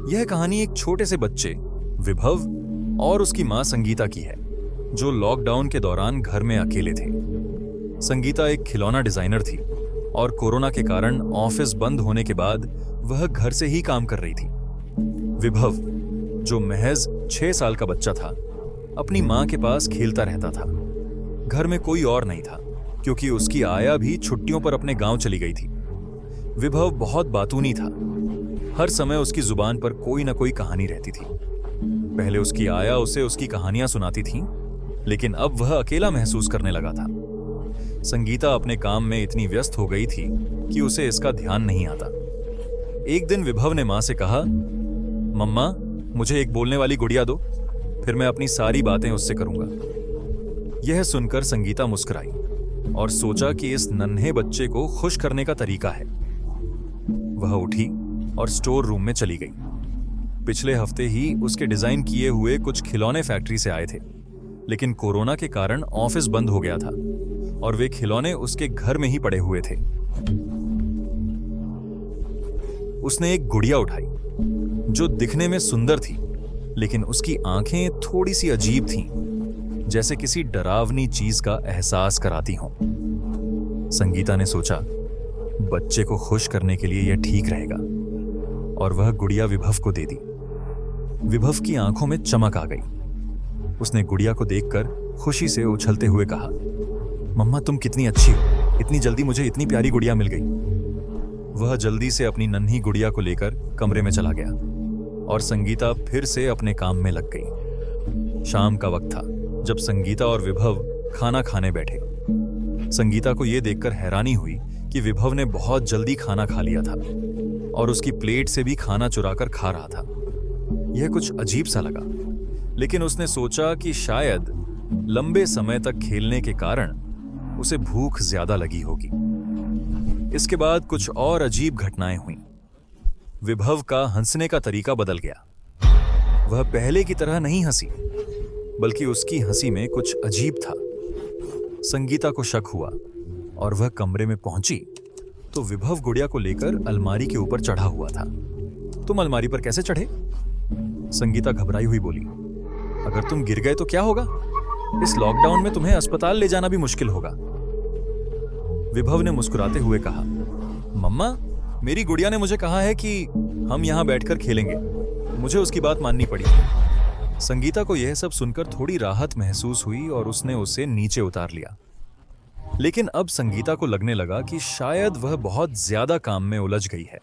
यह कहानी एक छोटे से बच्चे विभव और उसकी मां संगीता की है, जो लॉकडाउन के दौरान घर में अकेले थे। संगीता एक खिलौना डिजाइनर थी और कोरोना के कारण ऑफिस बंद होने के बाद वह घर से ही काम कर रही थी। विभव, जो महज 6 साल का बच्चा था, अपनी मां के पास खेलता रहता था। घर में कोई और नहीं था क्योंकि उसकी आया भी छुट्टियों पर अपने गांव चली गई थी। विभव बहुत बातूनी था। हर समय उसकी जुबान पर कोई ना कोई कहानी रहती थी। पहले उसकी आया उसे उसकी कहानियां सुनाती थी, लेकिन अब वह अकेला महसूस करने लगा था। संगीता अपने काम में इतनी व्यस्त हो गई थी कि उसे इसका ध्यान नहीं आता। एक दिन विभव ने मां से कहा, मम्मा, मुझे एक बोलने वाली गुड़िया दो, फिर मैं अपनी सारी बातें उससे करूंगा। यह सुनकर संगीता मुस्कुराई और सोचा कि इस नन्हे बच्चे को खुश करने का तरीका है। वह उठी और स्टोर रूम में चली गई। पिछले हफ्ते ही उसके डिजाइन किए हुए कुछ खिलौने फैक्ट्री से आए थे, लेकिन कोरोना के कारण ऑफिस बंद हो गया था और वे खिलौने उसके घर में ही पड़े हुए थे। उसने एक गुड़िया उठाई जो दिखने में सुंदर थी, लेकिन उसकी आंखें थोड़ी सी अजीब थीं, जैसे किसी डरावनी चीज का एहसास कराती हों। संगीता ने सोचा, बच्चे को खुश करने के लिए यह ठीक रहेगा, और वह गुड़िया विभव को दे दी। विभव की आंखों में चमक आ गई। उसने गुड़िया को देखकर खुशी से उछलते हुए कहा, मम्मा, तुम कितनी अच्छी हो, इतनी जल्दी मुझे इतनी प्यारी गुड़िया मिल गई। वह जल्दी से अपनी नन्ही गुड़िया को लेकर कमरे में चला गया और संगीता फिर से अपने काम में लग गई। शाम का वक्त था जब संगीता और विभव खाना खाने बैठे। संगीता को यह देखकर हैरानी हुई कि विभव ने बहुत जल्दी खाना खा लिया था और उसकी प्लेट से भी खाना चुराकर खा रहा था। यह कुछ अजीब सा लगा, लेकिन उसने सोचा कि शायद लंबे समय तक खेलने के कारण उसे भूख ज्यादा लगी होगी। इसके बाद कुछ और अजीब घटनाएं हुईं। विभव का हंसने का तरीका बदल गया। वह पहले की तरह नहीं हंसी, बल्कि उसकी हंसी में कुछ अजीब था। संगीता को शक हुआ और वह कमरे में पहुंची तो विभव गुड़िया को लेकर अलमारी के ऊपर चढ़ा हुआ था। तुम अलमारी पर कैसे चढ़े? संगीता घबराई हुई बोली, अगर तुम गिर गए तो क्या होगा? इस लॉकडाउन में तुम्हें अस्पताल ले जाना भी मुश्किल होगा। विभव ने मुस्कुराते हुए कहा, मम्मा, मेरी गुड़िया ने मुझे कहा है कि हम यहां बैठकर खेलेंगे। मुझे उसकी बात माननी पड़ी। संगीता को यह सब सुनकर थोड़ी राहत महसूस हुई और उसने उसे नीचे उतार लिया। लेकिन अब संगीता को लगने लगा कि शायद वह बहुत ज्यादा काम में उलझ गई है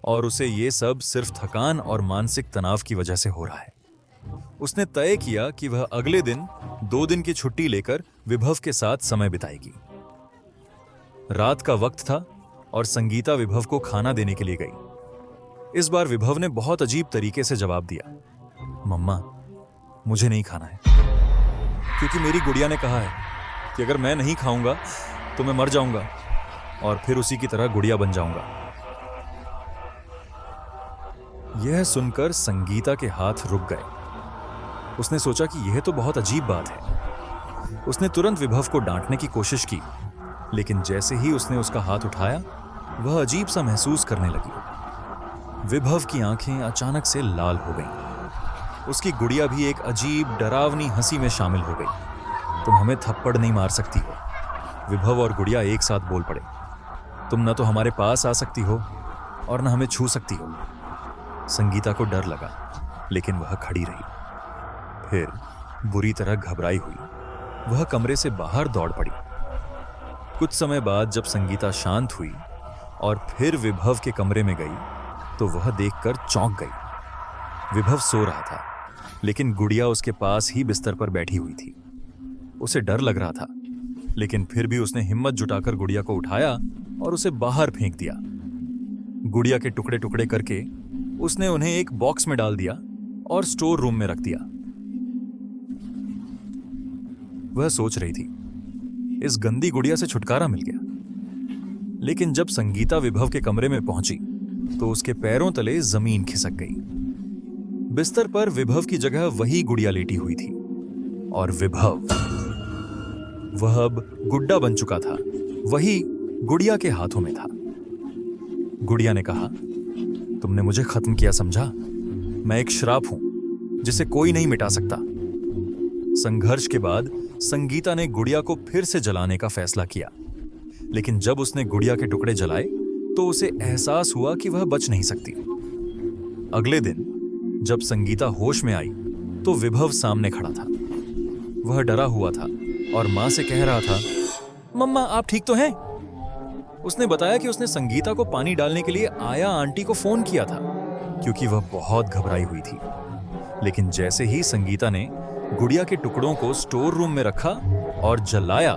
और उसे यह सब सिर्फ थकान और मानसिक तनाव की वजह से हो रहा है। उसने तय किया कि वह अगले दिन 2 दिन की छुट्टी लेकर विभव के साथ समय बिताएगी। रात का वक्त था और संगीता विभव को खाना देने के लिए गई। इस बार विभव ने बहुत अजीब तरीके से जवाब दिया, मम्मा, मुझे नहीं खाना है, क्योंकि मेरी गुड़िया ने कहा है कि अगर मैं नहीं खाऊंगा तो मैं मर जाऊंगा और फिर उसी की तरह गुड़िया बन जाऊंगा। यह सुनकर संगीता के हाथ रुक गए। उसने सोचा कि यह तो बहुत अजीब बात है। उसने तुरंत विभव को डांटने की कोशिश की, लेकिन जैसे ही उसने उसका हाथ उठाया, वह अजीब सा महसूस करने लगी। विभव की आंखें अचानक से लाल हो गईं। उसकी गुड़िया भी एक अजीब डरावनी हंसी में शामिल हो गई। तुम हमें थप्पड़ नहीं मार सकती हो, विभव और गुड़िया एक साथ बोल पड़े। तुम न तो हमारे पास आ सकती हो और न हमें छू सकती हो। संगीता को डर लगा, लेकिन वह खड़ी रही। फिर बुरी तरह घबराई हुई वह कमरे से बाहर दौड़ पड़ी। कुछ समय बाद जब संगीता शांत हुई और फिर विभव के कमरे में गई तो वह देखकर चौंक गई। विभव सो रहा था, लेकिन गुड़िया उसके पास ही बिस्तर पर बैठी हुई थी। उसे डर लग रहा था, लेकिन फिर भी उसने हिम्मत जुटाकर गुड़िया को उठाया और उसे बाहर फेंक दिया। गुड़िया के टुकड़े टुकड़े करके उसने उन्हें एक बॉक्स में डाल दिया और स्टोर रूम में रख दिया। वह सोच रही थी, इस गंदी गुड़िया से छुटकारा मिल गया। लेकिन जब संगीता विभव के कमरे में पहुंची तो उसके पैरों तले जमीन खिसक गई। बिस्तर पर विभव की जगह वही गुड़िया लेटी हुई थी और विभव, वह अब गुड्डा बन चुका था, वही गुड़िया के हाथों में था। गुड़िया ने कहा, तुमने मुझे खत्म किया समझा? मैं एक श्राप हूं जिसे कोई नहीं मिटा सकता। संघर्ष के बाद संगीता ने गुड़िया को फिर से जलाने का फैसला किया, लेकिन जब उसने गुड़िया के टुकड़े जलाए तो उसे एहसास हुआ कि वह बच नहीं सकती। अगले दिन जब संगीता होश में आई तो विभव सामने खड़ा था। वह डरा हुआ था और मां से कह रहा था, मम्मा आप ठीक तो हैं? उसने बताया कि उसने संगीता को पानी डालने के लिए आया आंटी को फोन किया था क्योंकि वह बहुत घबराई हुई थी। लेकिन जैसे ही संगीता ने गुड़िया के टुकड़ों को स्टोर रूम में रखा और जलाया,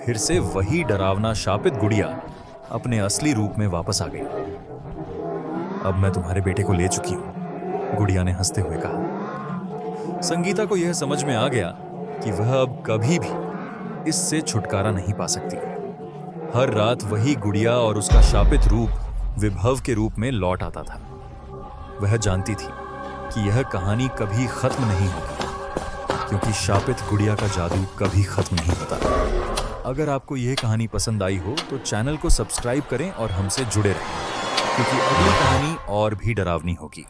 फिर से वही डरावना शापित गुड़िया अपने असली रूप में वापस आ गई। अब मैं तुम्हारे बेटे को ले चुकी हूं, गुड़िया ने हंसते हुए कहा। संगीता को यह समझ में आ गया कि वह अब कभी भी इससे छुटकारा नहीं पा सकती। हर रात वही गुड़िया और उसका शापित रूप विभव के रूप में लौट आता था। वह जानती थी कि यह कहानी कभी खत्म नहीं होगी, क्योंकि शापित गुड़िया का जादू कभी खत्म नहीं होता। अगर आपको यह कहानी पसंद आई हो तो चैनल को सब्सक्राइब करें और हमसे जुड़े रहें, क्योंकि अगली कहानी और भी डरावनी होगी।